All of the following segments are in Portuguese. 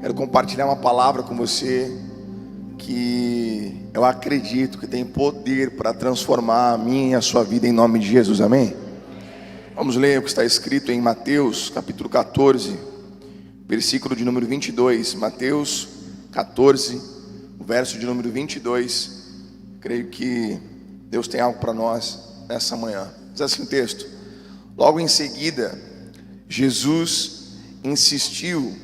Quero compartilhar uma palavra com você que eu acredito que tem poder para transformar a minha e a sua vida em nome de Jesus, amém? Vamos ler o que está escrito em Mateus capítulo 14, versículo de número 22. Mateus 14, o verso de número 22. Creio que Deus tem algo para nós nessa manhã. Diz assim o texto: logo em seguida, Jesus insistiu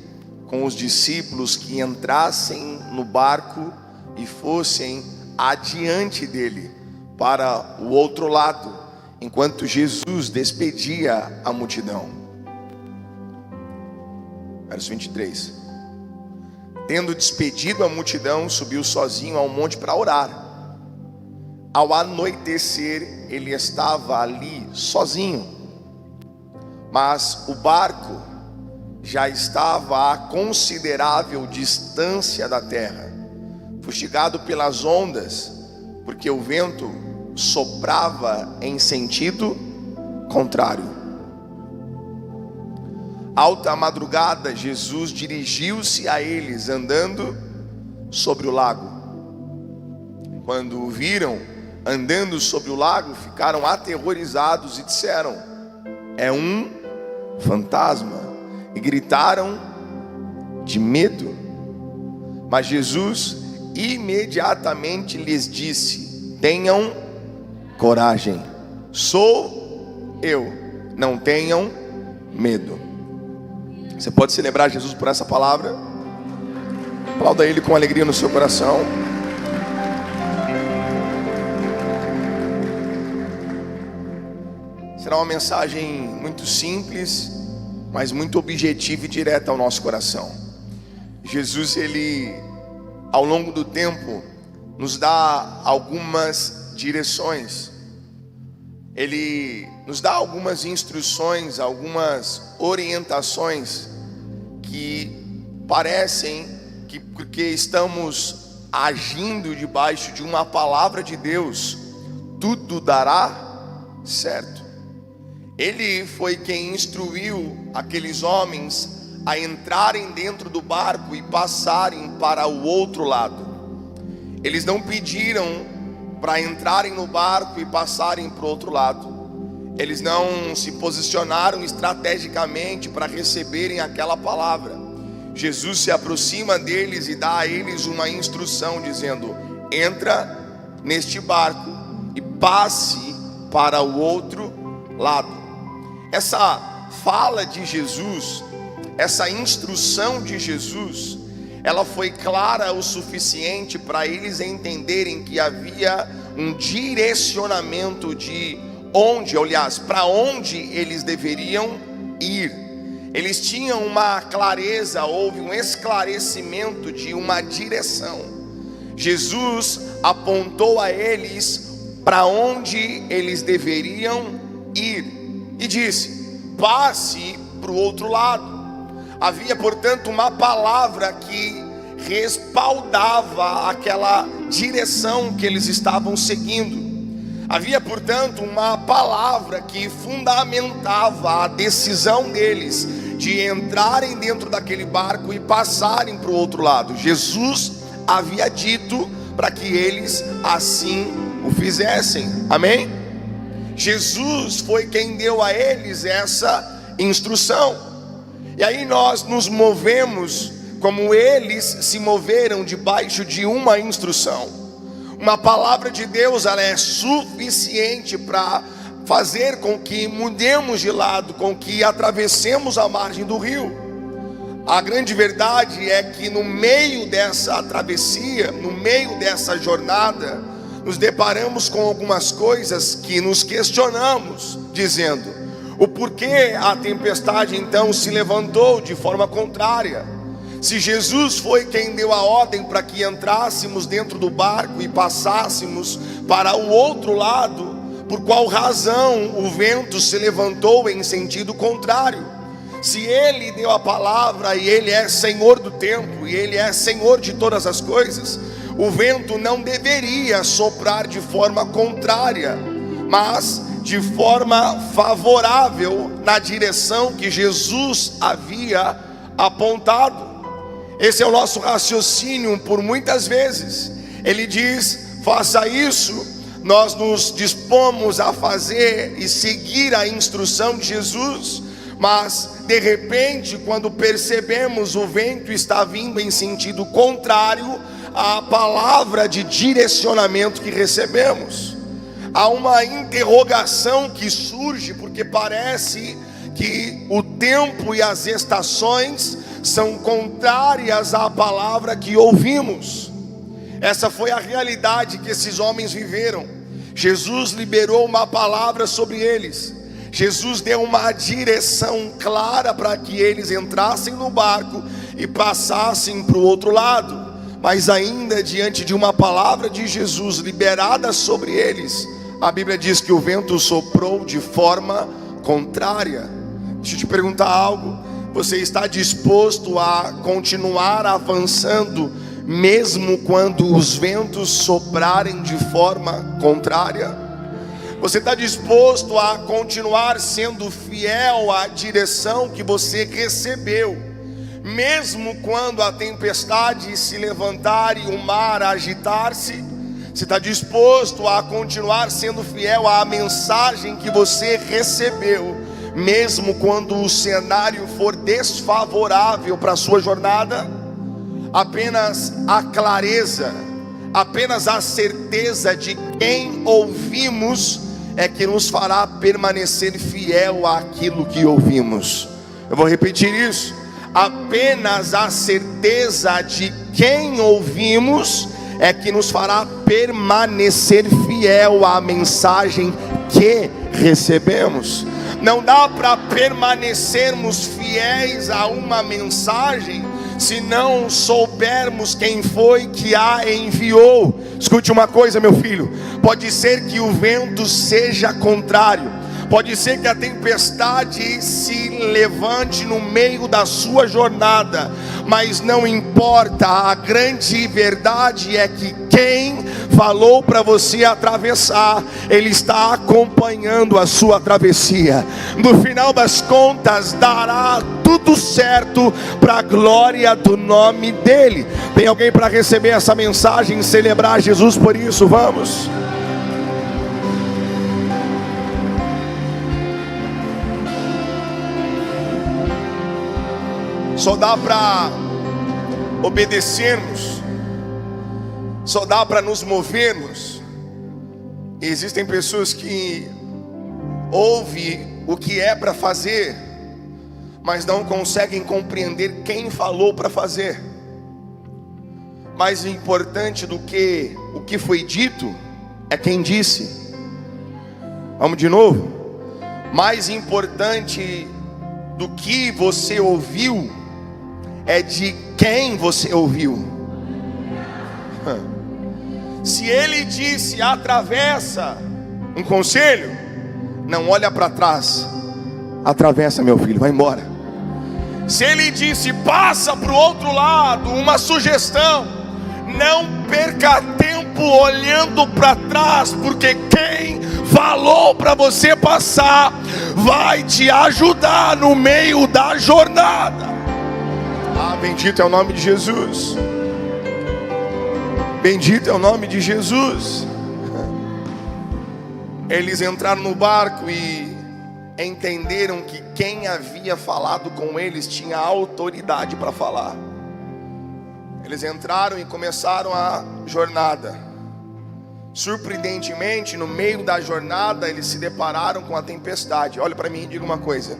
com os discípulos que entrassem no barco e fossem adiante dele para o outro lado, enquanto Jesus despedia a multidão. Verso 23. Tendo despedido a multidão, subiu sozinho ao monte para orar. Ao anoitecer, ele estava ali sozinho, mas o barco já estava a considerável distância da terra, fustigado pelas ondas, porque o vento soprava em sentido contrário. Alta madrugada, Jesus dirigiu-se a eles andando sobre o lago. Quando o viram andando sobre o lago, ficaram aterrorizados e disseram: é um fantasma, e gritaram de medo. Mas Jesus imediatamente lhes disse: tenham coragem, sou eu, não tenham medo. Você pode celebrar Jesus por essa palavra? Aplauda Ele com alegria no seu coração. Será uma mensagem muito simples, mas muito objetiva e direta ao nosso coração. Jesus, ele, ao longo do tempo, nos dá algumas direções. Ele nos dá algumas instruções, algumas orientações que parecem que, porque estamos agindo debaixo de uma palavra de Deus, tudo dará certo. Ele foi quem instruiu aqueles homens a entrarem dentro do barco e passarem para o outro lado. Eles não pediram para entrarem no barco e passarem para o outro lado. Eles não se posicionaram estrategicamente para receberem aquela palavra. Jesus se aproxima deles e dá a eles uma instrução dizendo: entra neste barco e passe para o outro lado. Essa fala de Jesus, essa instrução de Jesus, ela foi clara o suficiente para eles entenderem que havia um direcionamento de onde, aliás, para onde eles deveriam ir. Eles tinham uma clareza, houve um esclarecimento de uma direção. Jesus apontou a eles para onde eles deveriam ir e disse: passe para o outro lado. Havia, portanto, uma palavra que respaldava aquela direção que eles estavam seguindo. Havia, portanto, uma palavra que fundamentava a decisão deles de entrarem dentro daquele barco e passarem para o outro lado. Jesus havia dito para que eles assim o fizessem. Amém? Jesus foi quem deu a eles essa instrução. E aí nós nos movemos como eles se moveram debaixo de uma instrução. Uma palavra de Deus, ela é suficiente para fazer com que mudemos de lado, com que atravessemos a margem do rio. A grande verdade é que no meio dessa travessia, no meio dessa jornada, nos deparamos com algumas coisas que nos questionamos, dizendo: o porquê a tempestade então se levantou de forma contrária? Se Jesus foi quem deu a ordem para que entrássemos dentro do barco e passássemos para o outro lado, por qual razão o vento se levantou em sentido contrário? Se Ele deu a palavra e Ele é Senhor do tempo e Ele é Senhor de todas as coisas, o vento não deveria soprar de forma contrária, mas de forma favorável na direção que Jesus havia apontado. Esse é o nosso raciocínio por muitas vezes. Ele diz: faça isso. Nós nos dispomos a fazer e seguir a instrução de Jesus, mas de repente, quando percebemos o vento está vindo em sentido contrário à palavra de direcionamento que recebemos, há uma interrogação que surge, porque parece que o tempo e as estações são contrárias à palavra que ouvimos. Essa foi a realidade que esses homens viveram. Jesus liberou uma palavra sobre eles. Jesus deu uma direção clara para que eles entrassem no barco e passassem para o outro lado. Mas ainda diante de uma palavra de Jesus liberada sobre eles, a Bíblia diz que o vento soprou de forma contrária. Deixa eu te perguntar algo: você está disposto a continuar avançando mesmo quando os ventos soprarem de forma contrária? Você está disposto a continuar sendo fiel à direção que você recebeu, mesmo quando a tempestade se levantar e o mar agitar-se? Você está disposto a continuar sendo fiel à mensagem que você recebeu, mesmo quando o cenário for desfavorável para a sua jornada? Apenas a clareza, apenas a certeza de quem ouvimos é que nos fará permanecer fiel àquilo que ouvimos. Eu vou repetir isso. Apenas a certeza de quem ouvimos é que nos fará permanecer fiel à mensagem que recebemos. Não dá para permanecermos fiéis a uma mensagem se não soubermos quem foi que a enviou. Escute uma coisa, meu filho: pode ser que o vento seja contrário, pode ser que a tempestade se levante no meio da sua jornada, mas não importa. A grande verdade é que quem falou para você atravessar, ele está acompanhando a sua travessia. No final das contas, dará tudo certo para a glória do nome dele. Tem alguém para receber essa mensagem e celebrar Jesus por isso? Vamos. Só dá para obedecermos, só dá para nos movermos. E existem pessoas que ouvem o que é para fazer, mas não conseguem compreender quem falou para fazer. Mais importante do que o que foi dito é quem disse. Vamos de novo. Mais importante do que você ouviu é de quem você ouviu. Se ele disse atravessa, um conselho: não olha para trás, atravessa, meu filho, vai embora. Se ele disse passa para o outro lado, uma sugestão: não perca tempo olhando para trás, porque quem falou para você passar vai te ajudar no meio da jornada. Ah, bendito é o nome de Jesus. Bendito é o nome de Jesus. Eles entraram no barco e entenderam que quem havia falado com eles tinha autoridade para falar. Eles entraram e começaram a jornada. Surpreendentemente, no meio da jornada, eles se depararam com a tempestade. Olha para mim e diga uma coisa: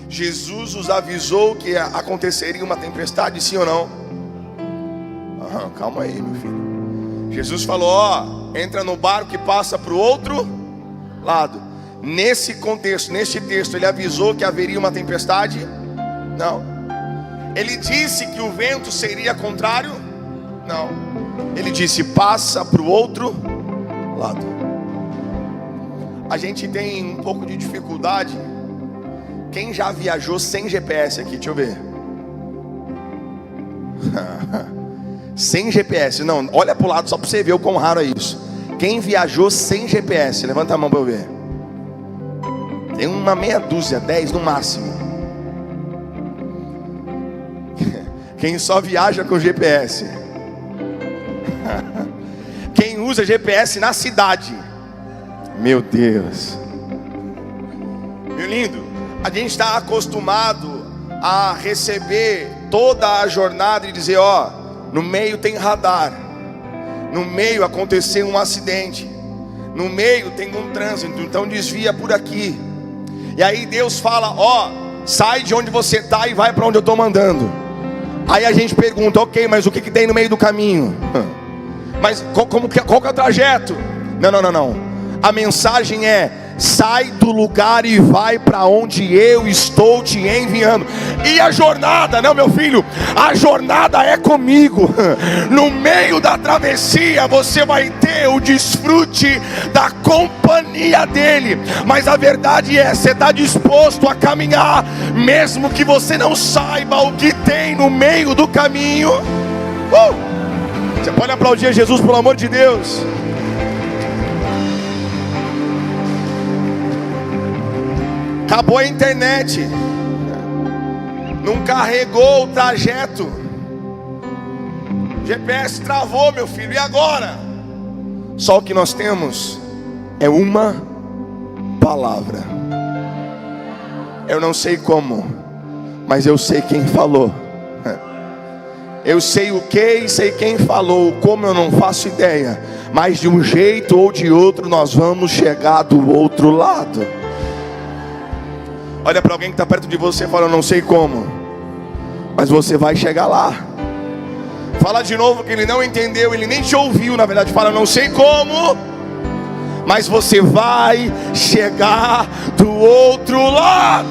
Jesus os avisou que aconteceria uma tempestade, sim ou não? Calma aí, meu filho. Jesus falou: entra no barco e passa para o outro lado. Nesse contexto, neste texto, ele avisou que haveria uma tempestade? Não. Ele disse que o vento seria contrário? Não. Ele disse passa para o outro lado. A gente tem um pouco de dificuldade. Quem já viajou sem GPS aqui? Deixa eu ver. Sem GPS, não, olha para o lado só para você ver o quão raro é isso. Quem viajou sem GPS? Levanta a mão para eu ver. Tem uma meia dúzia, 10 no máximo. Quem só viaja com GPS. Quem usa GPS na cidade. Meu Deus. Meu lindo, a gente está acostumado a receber toda a jornada e dizer, ó, no meio tem radar, no meio aconteceu um acidente, no meio tem um trânsito, então desvia por aqui. E aí Deus fala, ó, sai de onde você está e vai para onde eu estou mandando. Aí a gente pergunta, ok, mas o que tem no meio do caminho? Mas qual que é o trajeto? Não. A mensagem é, sai do lugar e vai para onde eu estou te enviando. E a jornada, não, meu filho, a jornada é comigo. No meio da travessia você vai ter o desfrute da companhia dele. Mas a verdade é, você está disposto a caminhar, mesmo que você não saiba o que tem no meio do caminho? Você pode aplaudir a Jesus, pelo amor de Deus. Acabou a internet, não carregou o trajeto, GPS travou, meu filho, e agora? Só o que nós temos é uma palavra. Eu não sei como, mas eu sei quem falou. Eu sei o que e sei quem falou. Como eu não faço ideia, mas de um jeito ou de outro nós vamos chegar do outro lado. Olha para alguém que está perto de você e fala, eu não sei como, mas você vai chegar lá. Fala de novo que ele não entendeu, ele nem te ouviu, na verdade. Fala, eu não sei como, mas você vai chegar do outro lado.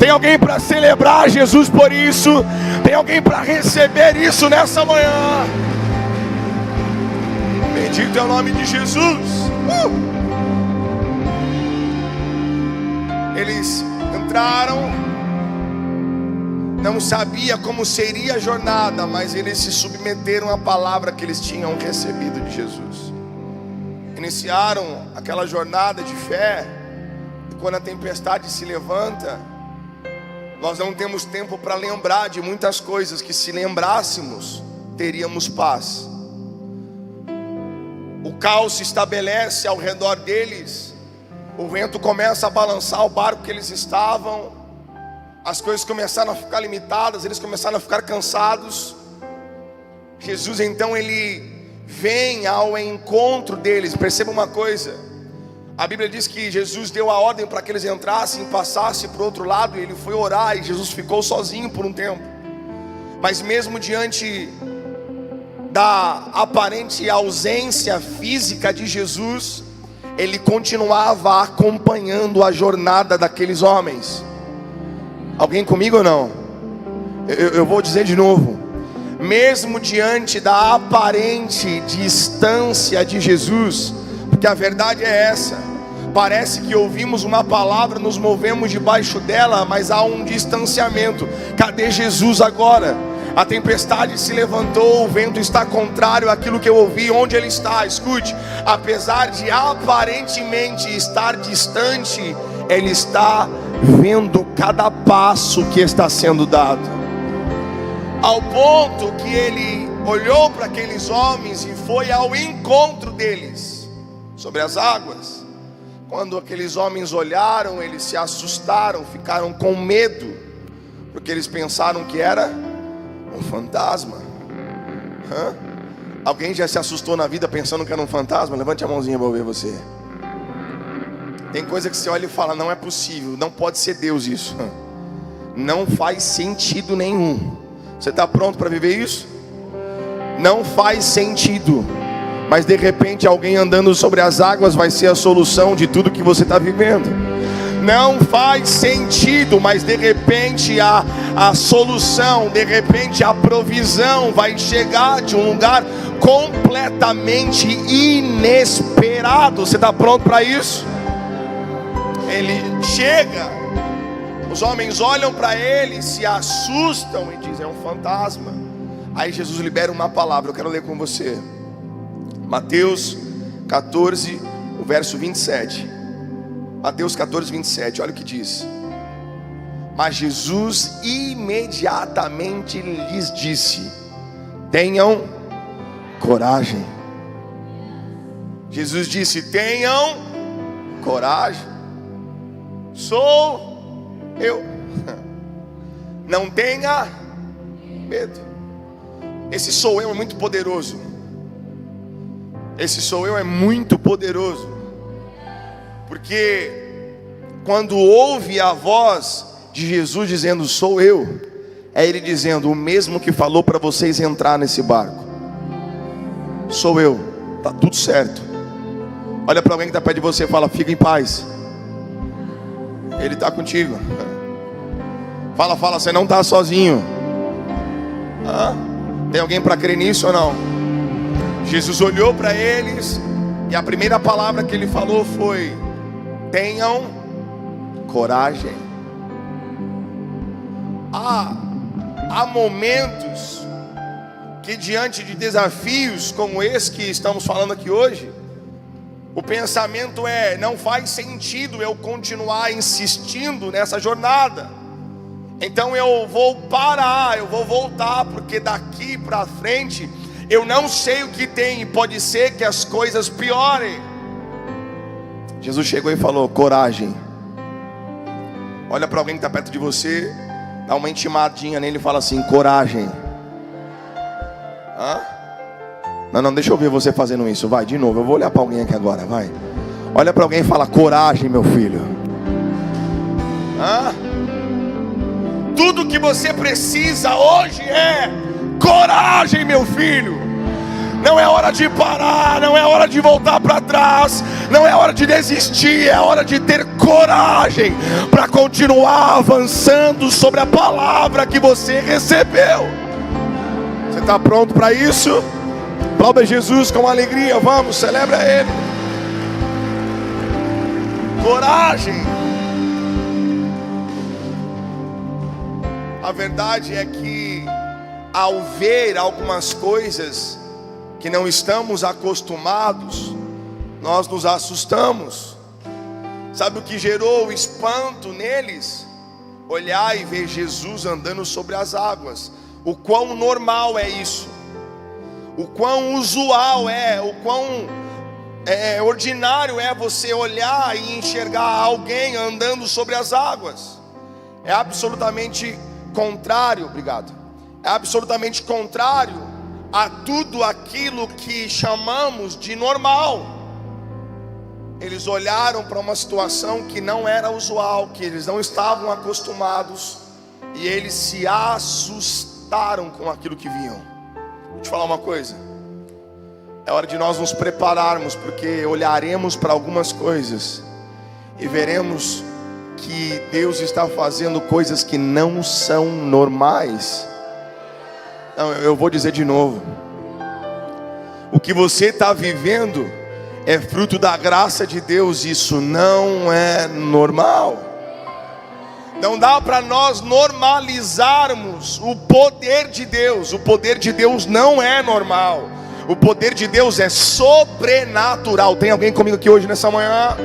Tem alguém para celebrar Jesus por isso? Tem alguém para receber isso nessa manhã? Bendito é o nome de Jesus. Eles entraram, não sabia como seria a jornada, mas eles se submeteram à palavra que eles tinham recebido de Jesus. Iniciaram aquela jornada de fé, e quando a tempestade se levanta, nós não temos tempo para lembrar de muitas coisas que, se lembrássemos, teríamos paz. O caos se estabelece ao redor deles. O vento começa a balançar o barco que eles estavam. As coisas começaram a ficar limitadas, eles começaram a ficar cansados. Jesus então, ele vem ao encontro deles. Perceba uma coisa, a Bíblia diz que Jesus deu a ordem para que eles entrassem, passassem para o outro lado, e ele foi orar, e Jesus ficou sozinho por um tempo. Mas mesmo diante da aparente ausência física de Jesus, ele continuava acompanhando a jornada daqueles homens. Alguém comigo ou não? Eu vou dizer de novo. Mesmo diante da aparente distância de Jesus, porque a verdade é essa, parece que ouvimos uma palavra, nos movemos debaixo dela, mas há um distanciamento. Cadê Jesus agora? A tempestade se levantou, o vento está contrário àquilo que eu ouvi. Onde ele está? Escute, apesar de aparentemente estar distante, ele está vendo cada passo que está sendo dado, ao ponto que ele olhou para aqueles homens e foi ao encontro deles sobre as águas. Quando aqueles homens olharam, eles se assustaram, ficaram com medo, porque eles pensaram que era um fantasma. Alguém já se assustou na vida pensando que era um fantasma? Levante a mãozinha para eu ver você. Tem coisa que você olha e fala, não é possível, não pode ser Deus isso. Não faz sentido nenhum. Você está pronto para viver isso? Não faz sentido, mas de repente alguém andando sobre as águas vai ser a solução de tudo que você está vivendo. Não faz sentido, mas de repente a solução, de repente a provisão vai chegar de um lugar completamente inesperado. Você está pronto para isso? Ele chega, os homens olham para ele, se assustam e dizem, é um fantasma. Aí Jesus libera uma palavra, eu quero ler com você. Mateus 14, o verso 27. Mateus 14, 27, olha o que diz. Mas Jesus imediatamente lhes disse: tenham coragem. Jesus disse: tenham coragem, sou eu. Não tenha medo. Esse sou eu é muito poderoso. Esse sou eu é muito poderoso. Porque quando ouve a voz de Jesus dizendo sou eu, é ele dizendo o mesmo que falou para vocês entrar nesse barco. Sou eu, tá tudo certo. Olha para alguém que está perto de você e fala: fica em paz, ele está contigo. Fala, você não está sozinho. Tem alguém para crer nisso ou não? Jesus olhou para eles e a primeira palavra que ele falou foi: tenham coragem. Há momentos que, diante de desafios como esse que estamos falando aqui hoje, o pensamento é: não faz sentido eu continuar insistindo nessa jornada. Então eu vou parar, eu vou voltar, porque daqui para frente eu não sei o que tem, e pode ser que as coisas piorem. Jesus chegou e falou: coragem. Olha para alguém que está perto de você, dá uma intimadinha nele e fala assim: coragem. Não, deixa eu ver você fazendo isso. Vai, de novo, eu vou olhar para alguém aqui agora, vai. Olha para alguém e fala: coragem, meu filho. Tudo que você precisa hoje é coragem, meu filho. Não é hora de parar, não é hora de voltar para trás, não é hora de desistir, é hora de ter coragem para continuar avançando sobre a palavra que você recebeu. Você está pronto para isso? Aplauda Jesus com alegria, vamos, celebra Ele. Coragem. A verdade é que, ao ver algumas coisas que não estamos acostumados, nós nos assustamos. Sabe o que gerou espanto neles? Olhar e ver Jesus andando sobre as águas. O quão normal é isso, o quão usual é, o quão ordinário é você olhar e enxergar alguém andando sobre as águas. É absolutamente contrário, obrigado. É absolutamente contrário a tudo aquilo que chamamos de normal. Eles olharam para uma situação que não era usual, que eles não estavam acostumados, e eles se assustaram com aquilo que viam. Vou te falar uma coisa: é hora de nós nos prepararmos, porque olharemos para algumas coisas e veremos que Deus está fazendo coisas que não são normais. Não, eu vou dizer de novo: o que você está vivendo é fruto da graça de Deus. Isso não é normal. Não dá para nós normalizarmos o poder de Deus. O poder de Deus não é normal. O poder de Deus é sobrenatural. Tem alguém comigo aqui hoje nessa manhã?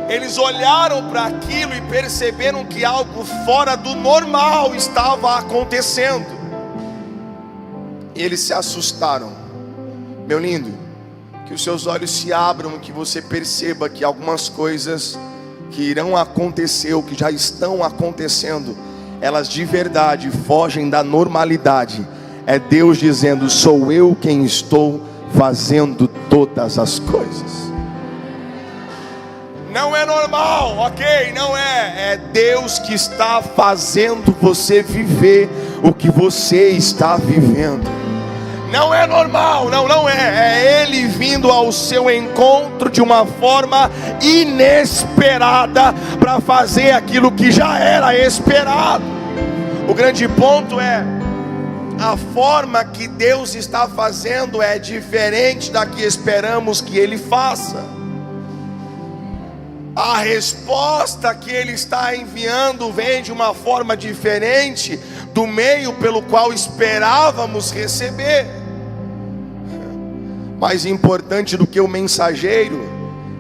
Eles olharam para aquilo e perceberam que algo fora do normal estava acontecendo. E eles se assustaram. Meu lindo, que os seus olhos se abram e que você perceba que algumas coisas que irão acontecer, ou que já estão acontecendo, elas de verdade fogem da normalidade. É Deus dizendo: sou eu quem estou fazendo todas as coisas. Não é normal, ok? Não é. É Deus que está fazendo você viver o que você está vivendo. Não é normal, não é. É Ele vindo ao seu encontro de uma forma inesperada para fazer aquilo que já era esperado. O grande ponto é: a forma que Deus está fazendo é diferente da que esperamos que Ele faça. A resposta que Ele está enviando vem de uma forma diferente do meio pelo qual esperávamos receber. Mais importante do que o mensageiro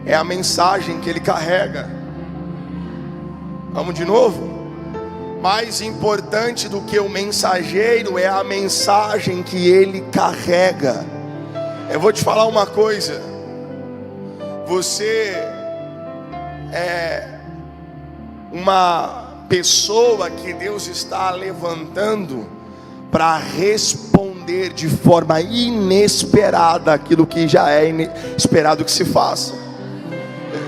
é a mensagem que ele carrega. Vamos de novo? Mais importante do que o mensageiro é a mensagem que ele carrega. Eu vou te falar uma coisa. Você é uma pessoa que Deus está levantando para responder de forma inesperada aquilo que já é esperado que se faça.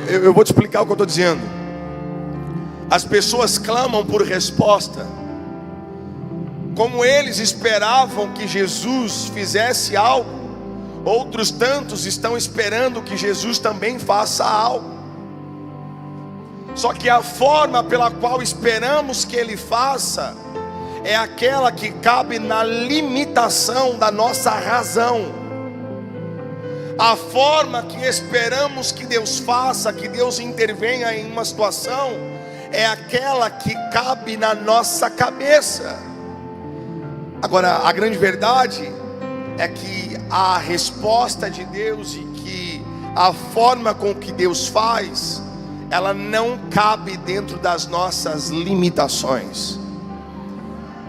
Eu vou te explicar o que eu estou dizendo. As pessoas clamam por resposta. Como eles esperavam que Jesus fizesse algo, outros tantos estão esperando que Jesus também faça algo. Só que a forma pela qual esperamos que Ele faça é aquela que cabe na limitação da nossa razão. A forma que esperamos que Deus faça, que Deus intervenha em uma situação, é aquela que cabe na nossa cabeça. Agora, a grande verdade é que a resposta de Deus e que a forma com que Deus faz, ela não cabe dentro das nossas limitações.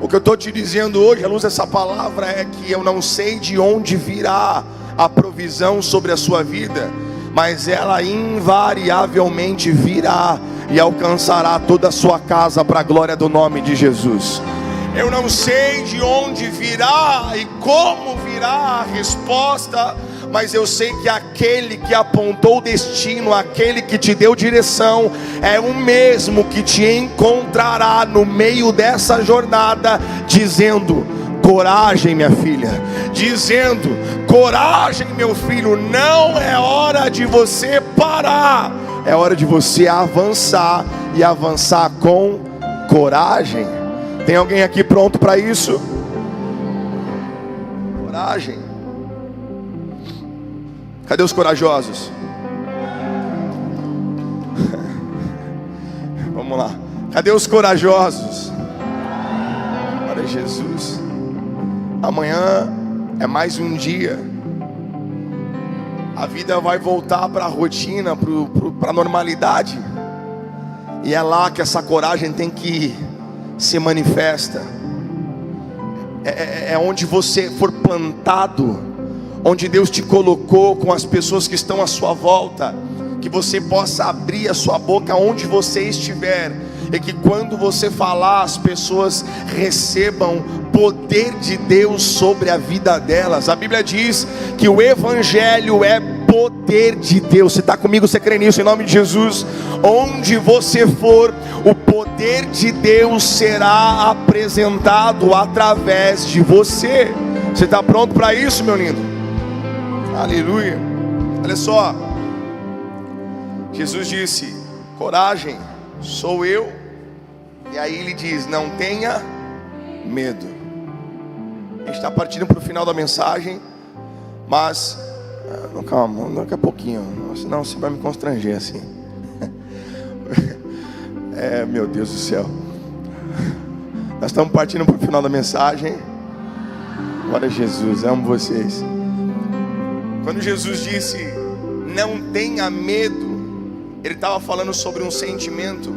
O que eu estou te dizendo hoje, à luz dessa palavra, é que eu não sei de onde virá a provisão sobre a sua vida, mas ela invariavelmente virá e alcançará toda a sua casa para a glória do nome de Jesus. Eu não sei de onde virá e como virá a resposta, mas eu sei que aquele que apontou o destino, aquele que te deu direção, é o mesmo que te encontrará no meio dessa jornada, dizendo: coragem, minha filha, dizendo: coragem, meu filho, não é hora de você parar, é hora de você avançar, e avançar com coragem. Tem alguém aqui pronto para isso? Coragem. Cadê os corajosos? Vamos lá. Cadê os corajosos? Glória a Jesus. Amanhã é mais um dia. A vida vai voltar para a rotina, para a normalidade. E é lá que essa coragem tem que se manifesta. É onde você for plantado, onde Deus te colocou, com as pessoas que estão à sua volta, que você possa abrir a sua boca onde você estiver, e que quando você falar, as pessoas recebam poder de Deus sobre a vida delas. A Bíblia diz que o Evangelho é poder de Deus. Você está comigo? Você crê nisso? Em nome de Jesus. Onde você for, o poder de Deus será apresentado através de você. Você está pronto para isso, meu lindo? Aleluia. Olha só, Jesus disse: coragem, sou eu. E aí ele diz: não tenha medo. A gente está partindo para o final da mensagem, mas calma, daqui a pouquinho, senão você vai me constranger assim. Meu Deus do céu. Nós estamos partindo para o final da mensagem. Glória a Jesus, amo vocês. Quando Jesus disse: não tenha medo, Ele estava falando sobre um sentimento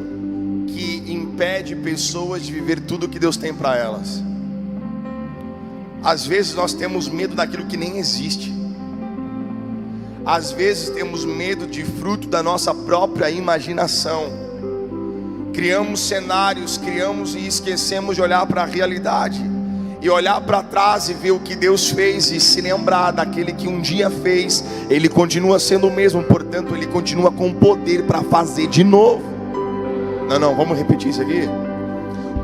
que impede pessoas de viver tudo que Deus tem para elas. Às vezes nós temos medo daquilo que nem existe. Às vezes temos medo de fruto da nossa própria imaginação. Criamos cenários, criamos e esquecemos de olhar para a realidade, e olhar para trás e ver o que Deus fez, e se lembrar daquele que um dia fez. Ele continua sendo o mesmo, portanto Ele continua com poder para fazer de novo. Não, vamos repetir isso aqui.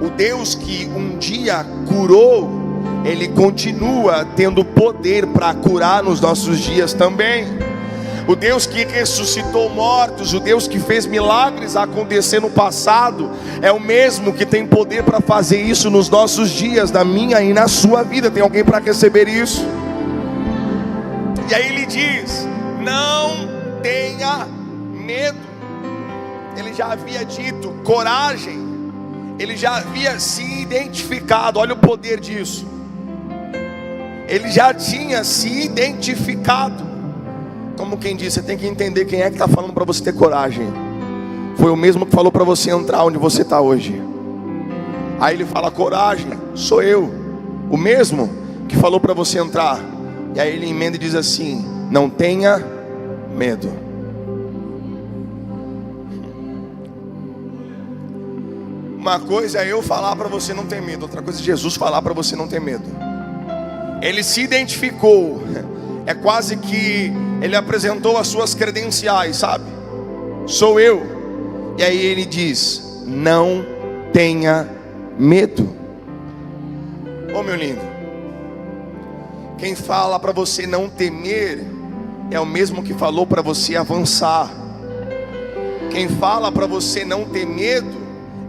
O Deus que um dia curou, Ele continua tendo poder para curar nos nossos dias também. O Deus que ressuscitou mortos, o Deus que fez milagres acontecer no passado, é o mesmo que tem poder para fazer isso nos nossos dias, na minha e na sua vida. Tem alguém para receber isso? E aí ele diz: não tenha medo. Ele já havia dito coragem, ele já havia se identificado. Olha o poder disso. Ele já tinha se identificado. Como quem diz, você tem que entender quem é que está falando para você ter coragem. foi o mesmo que falou para você entrar onde você está hoje. Aí ele fala: coragem, sou eu, o mesmo que falou para você entrar. E aí ele emenda e diz assim: não tenha medo. Uma coisa é eu falar para você não ter medo, outra coisa é Jesus falar para você não ter medo. Ele se identificou, é quase que ele apresentou as suas credenciais, sabe? Sou eu. E aí ele diz: não tenha medo. Ô meu lindo, quem fala para você não temer é o mesmo que falou para você avançar. Quem fala para você não ter medo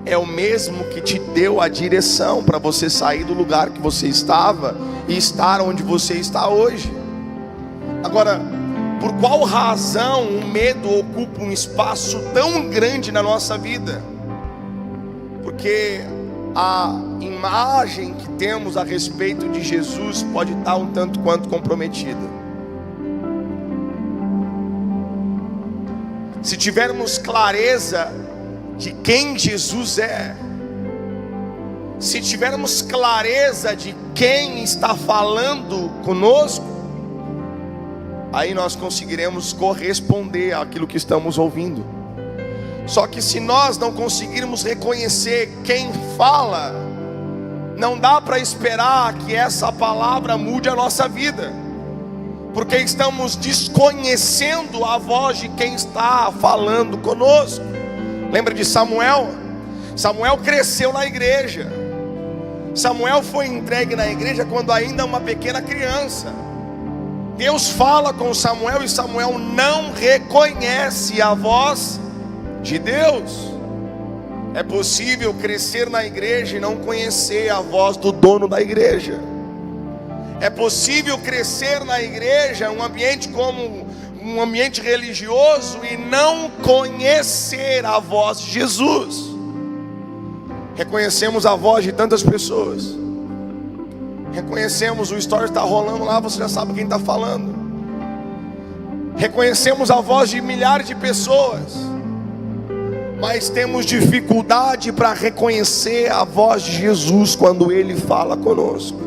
é o mesmo que te deu a direção para você sair do lugar que você estava e estar onde você está hoje. Agora, por qual razão o medo ocupa um espaço tão grande na nossa vida? Porque a imagem que temos a respeito de Jesus pode estar um tanto quanto comprometida. Se tivermos clareza de quem Jesus é, se tivermos clareza de quem está falando conosco, aí nós conseguiremos corresponder àquilo que estamos ouvindo. Só que se nós não conseguirmos reconhecer quem fala, não dá para esperar que essa palavra mude a nossa vida, porque estamos desconhecendo a voz de quem está falando conosco. Lembra de Samuel? Samuel cresceu na igreja. Samuel foi entregue na igreja quando ainda uma pequena criança. Deus fala com Samuel e Samuel não reconhece a voz de Deus. É possível crescer na igreja e não conhecer a voz do dono da igreja. É possível crescer na igreja, um ambiente como um ambiente religioso, e não conhecer a voz de Jesus. Reconhecemos a voz de tantas pessoas. Reconhecemos, o story está rolando lá, você já sabe quem está falando. Reconhecemos a voz de milhares de pessoas, mas temos dificuldade para reconhecer a voz de Jesus quando Ele fala conosco.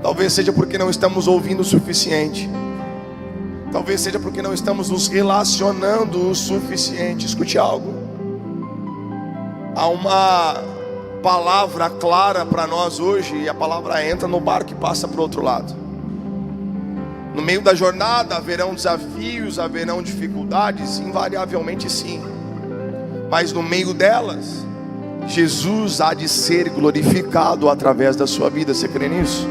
Talvez seja porque não estamos ouvindo o suficiente. Talvez seja porque não estamos nos relacionando o suficiente. Escute algo. Há uma palavra clara para nós hoje, e a palavra entra no barco e passa para o outro lado. No meio da jornada haverão desafios, haverão dificuldades, invariavelmente sim. Mas no meio delas, Jesus há de ser glorificado através da sua vida. Você crê nisso?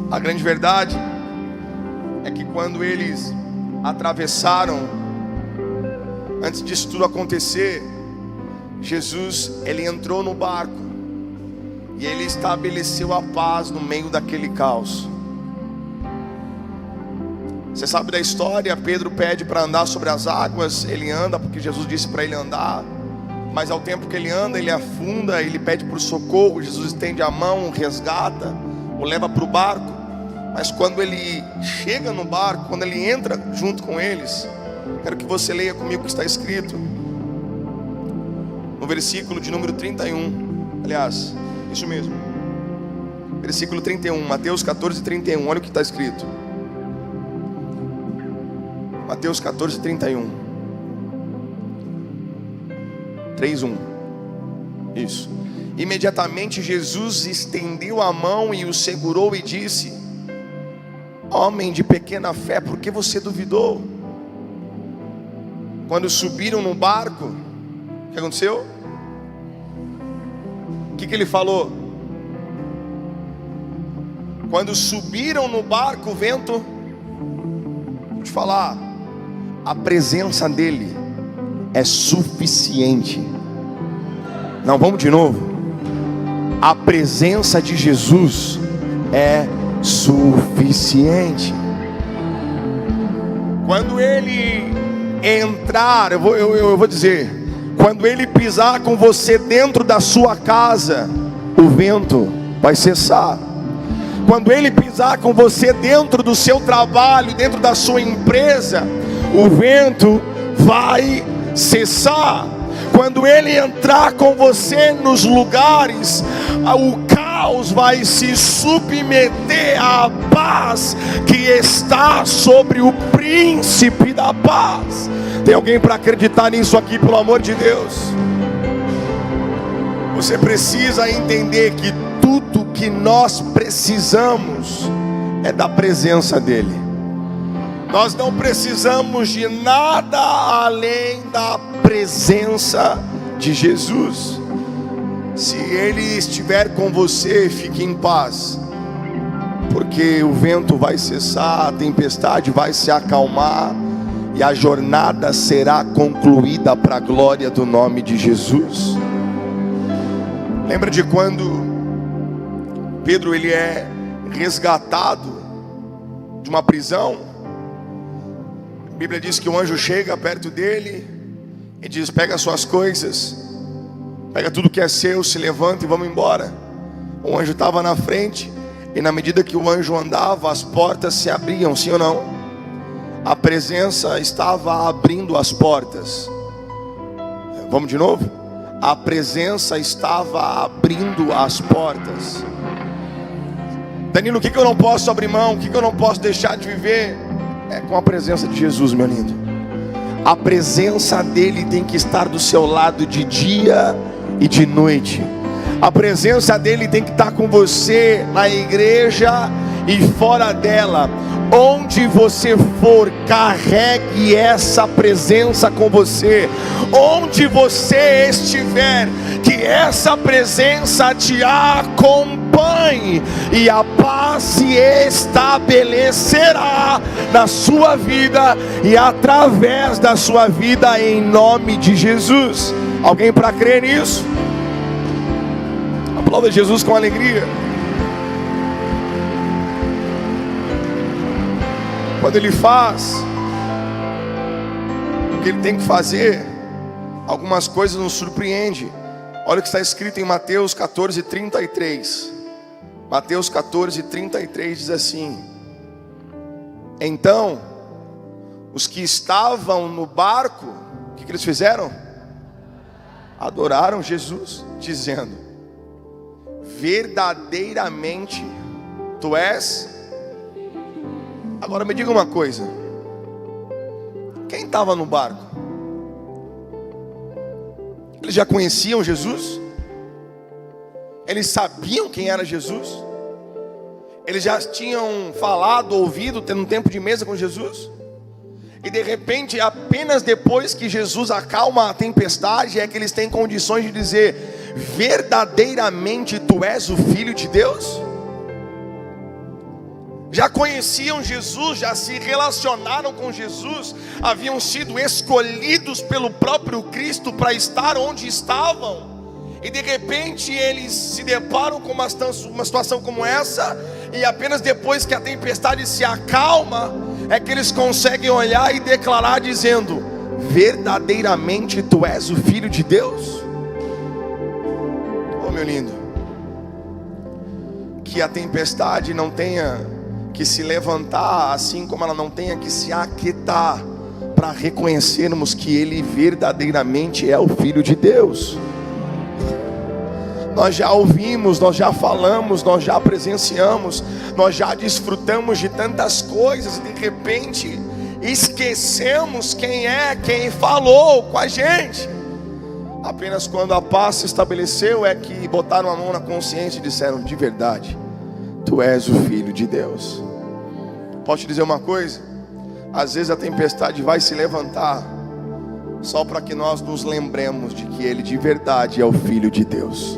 A grande verdade é que quando eles atravessaram, antes disso tudo acontecer, Jesus, ele entrou no barco e ele estabeleceu a paz no meio daquele caos. Você sabe da história? Pedro pede para andar sobre as águas, ele anda porque Jesus disse para ele andar, mas ao tempo que ele anda, ele afunda, ele pede por socorro, Jesus estende a mão, resgata, o leva para o barco. Mas quando ele chega no barco, quando ele entra junto com eles, quero que você leia comigo o que está escrito no versículo de número 31. Aliás, isso mesmo, versículo 31, Mateus 14, 31. Olha o que está escrito. Mateus 14, 31. 3:1. Isso. Imediatamente Jesus estendeu a mão e o segurou e disse: homem de pequena fé, por que você duvidou? Quando subiram no barco, o que aconteceu? O que ele falou? Quando subiram no barco, o vento, vou te falar, a presença dele é suficiente. Não, vamos de novo. A presença de Jesus é suficiente. Quando ele entrar, eu vou dizer, quando ele pisar com você dentro da sua casa, o vento vai cessar. Quando ele pisar com você dentro do seu trabalho, dentro da sua empresa, o vento vai cessar. Quando Ele entrar com você nos lugares, o caos vai se submeter à paz que está sobre o príncipe da paz. Tem alguém para acreditar nisso aqui, pelo amor de Deus? Você precisa entender que tudo que nós precisamos é da presença dEle. Nós não precisamos de nada além da presença de Jesus. Se Ele estiver com você, fique em paz, porque o vento vai cessar, a tempestade vai se acalmar e a jornada será concluída para a glória do nome de Jesus. Lembra de quando Pedro ele é resgatado de uma prisão? A Bíblia diz que o anjo chega perto dele e diz: pega as suas coisas, pega tudo que é seu, se levanta e vamos embora. O anjo estava na frente, e na medida que o anjo andava, as portas se abriam, sim ou não? A presença estava abrindo as portas. Vamos de novo? A presença estava abrindo as portas. Danilo, o que eu não posso abrir mão? O que eu não posso deixar de viver? É com a presença de Jesus, meu lindo. A presença dele tem que estar do seu lado de dia e de noite. A presença dele tem que estar com você na igreja e fora dela. Onde você for, carregue essa presença com você. Onde você estiver, que essa presença te acompanhe, e a paz se estabelecerá na sua vida e através da sua vida, em nome de Jesus. Alguém para crer nisso? Aplauda Jesus com alegria. Quando Ele faz o que Ele tem que fazer, algumas coisas nos surpreendem. Olha o que está escrito em Mateus 14:33. Mateus 14:33 diz assim: então os que estavam no barco, o que eles fizeram? Adoraram Jesus, dizendo: verdadeiramente Tu és. Agora me diga uma coisa: quem estava no barco? Eles já conheciam Jesus? Eles sabiam quem era Jesus? Eles já tinham falado, ouvido, tendo um tempo de mesa com Jesus? E de repente, apenas depois que Jesus acalma a tempestade, é que eles têm condições de dizer: verdadeiramente Tu és o Filho de Deus? Já conheciam Jesus, já se relacionaram com Jesus, haviam sido escolhidos pelo próprio Cristo para estar onde estavam, e de repente eles se deparam com uma situação como essa, e apenas depois que a tempestade se acalma, é que eles conseguem olhar e declarar dizendo: verdadeiramente Tu és o Filho de Deus? Oh, meu lindo, que a tempestade não tenha que se levantar, assim como ela não tenha que se aquietar, para reconhecermos que Ele verdadeiramente é o Filho de Deus. Nós já ouvimos, nós já falamos, nós já presenciamos, nós já desfrutamos de tantas coisas, e de repente esquecemos quem falou com a gente. Apenas quando a paz se estabeleceu é que botaram a mão na consciência e disseram: de verdade, Tu és o Filho de Deus. Posso te dizer uma coisa? Às vezes a tempestade vai se levantar só para que nós nos lembremos de que Ele de verdade é o Filho de Deus.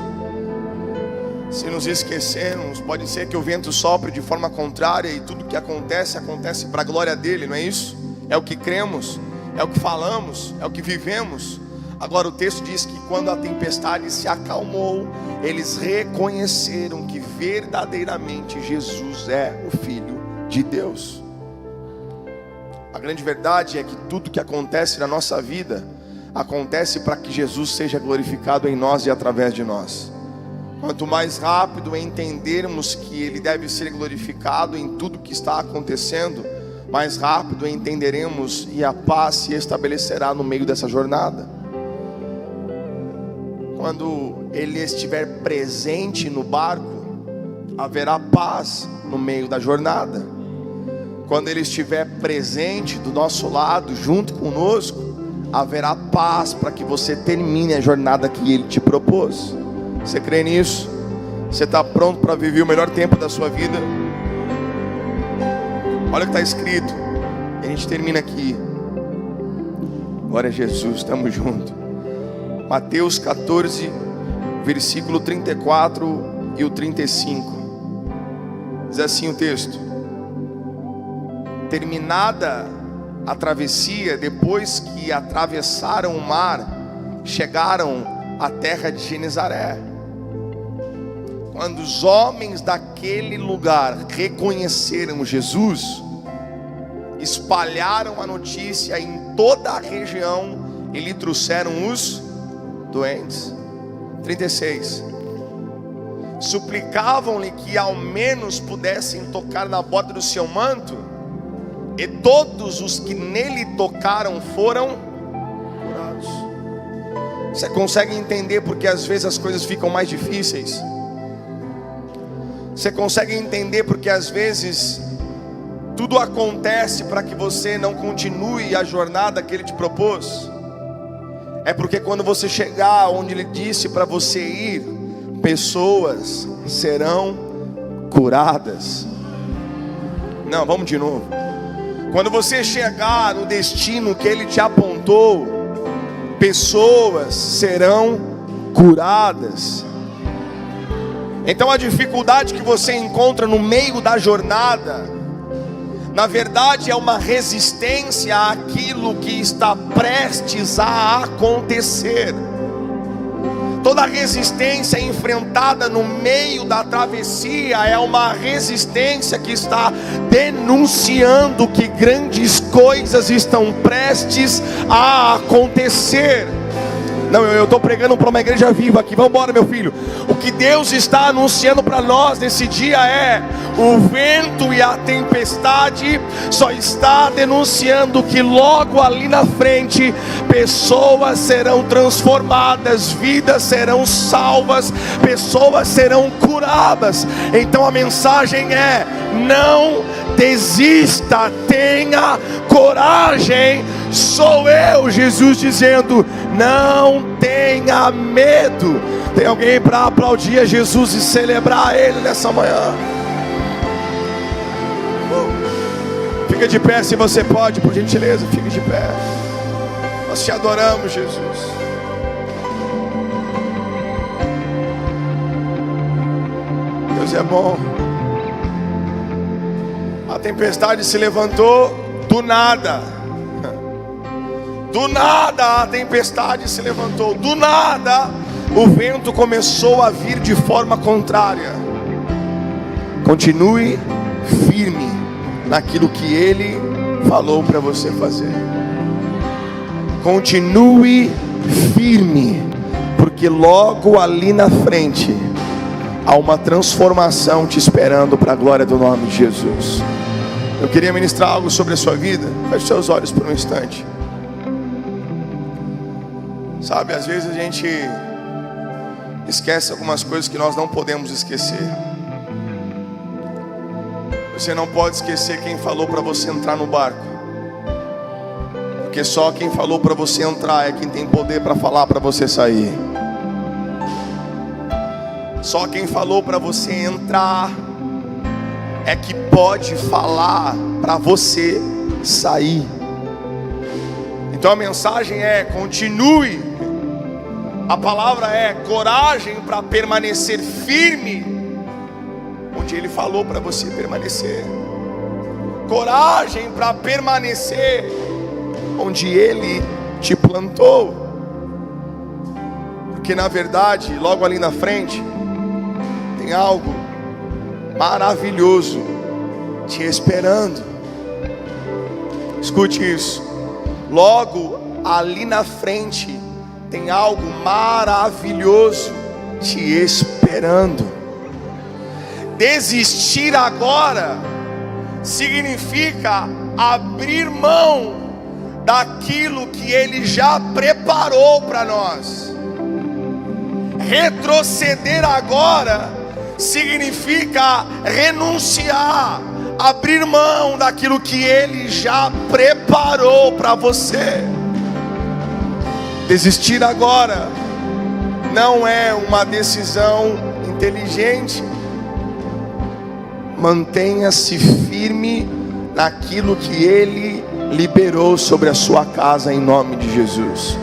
Se nos esquecermos, pode ser que o vento sopre de forma contrária e tudo que acontece, acontece para a glória dEle, não é isso? É o que cremos, é o que falamos, é o que vivemos. Agora o texto diz que quando a tempestade se acalmou, eles reconheceram que verdadeiramente Jesus é o Filho de Deus. A grande verdade é que tudo que acontece na nossa vida acontece para que Jesus seja glorificado em nós e através de nós. Quanto mais rápido entendermos que Ele deve ser glorificado em tudo que está acontecendo, mais rápido entenderemos e a paz se estabelecerá no meio dessa jornada. Quando Ele estiver presente no barco, haverá paz no meio da jornada. Quando Ele estiver presente do nosso lado, junto conosco, haverá paz para que você termine a jornada que Ele te propôs. Você crê nisso? Você está pronto para viver o melhor tempo da sua vida? Olha o que está escrito. A gente termina aqui. Glória a Jesus, estamos juntos. Mateus 14, versículo 34 e o 35. Diz assim o texto: terminada a travessia, depois que atravessaram o mar, chegaram à terra de Genezaré. Quando os homens daquele lugar reconheceram Jesus, espalharam a notícia em toda a região e lhe trouxeram os doentes. 36. Suplicavam-lhe que ao menos pudessem tocar na borda do seu manto, e todos os que nele tocaram foram curados. Você consegue entender porque às vezes as coisas ficam mais difíceis? Você consegue entender porque às vezes tudo acontece para que você não continue a jornada que Ele te propôs? É porque quando você chegar onde Ele disse para você ir, pessoas serão curadas. Não, vamos de novo. Quando você chegar no destino que Ele te apontou, pessoas serão curadas. Então a dificuldade que você encontra no meio da jornada, na verdade é uma resistência àquilo que está prestes a acontecer. Toda resistência enfrentada no meio da travessia é uma resistência que está denunciando que grandes coisas estão prestes a acontecer. Não, eu estou pregando para uma igreja viva aqui. Vamos embora, meu filho. O que Deus está anunciando para nós nesse dia é: o vento e a tempestade só está denunciando que logo ali na frente pessoas serão transformadas, vidas serão salvas, pessoas serão curadas. Então a mensagem é: não desista, tenha coragem. Sou eu, Jesus dizendo: não tenha medo. Tem alguém para aplaudir a Jesus e celebrar Ele nessa manhã? Fica de pé se você pode, por gentileza. Fica de pé. Nós te adoramos, Jesus. Deus é bom. A tempestade se levantou do nada. Do nada a tempestade se levantou. Do nada o vento começou a vir de forma contrária. Continue firme naquilo que Ele falou para você fazer. Continue firme, porque logo ali na frente há uma transformação te esperando para a glória do nome de Jesus. Eu queria ministrar algo sobre a sua vida. Feche seus olhos por um instante. Sabe, às vezes a gente esquece algumas coisas que nós não podemos esquecer. Você não pode esquecer quem falou para você entrar no barco, porque só quem falou para você entrar é quem tem poder para falar para você sair. Só quem falou para você entrar é que pode falar para você sair. Então a mensagem é: continue. A palavra é coragem para permanecer firme onde Ele falou para você permanecer. Coragem para permanecer onde Ele te plantou. Porque na verdade, logo ali na frente, tem algo maravilhoso te esperando. Escute isso. Logo ali na frente tem algo maravilhoso te esperando. Desistir agora significa abrir mão daquilo que Ele já preparou para nós. Retroceder agora significa renunciar, abrir mão daquilo que Ele já preparou para você. Desistir agora não é uma decisão inteligente. Mantenha-se firme naquilo que Ele liberou sobre a sua casa, em nome de Jesus.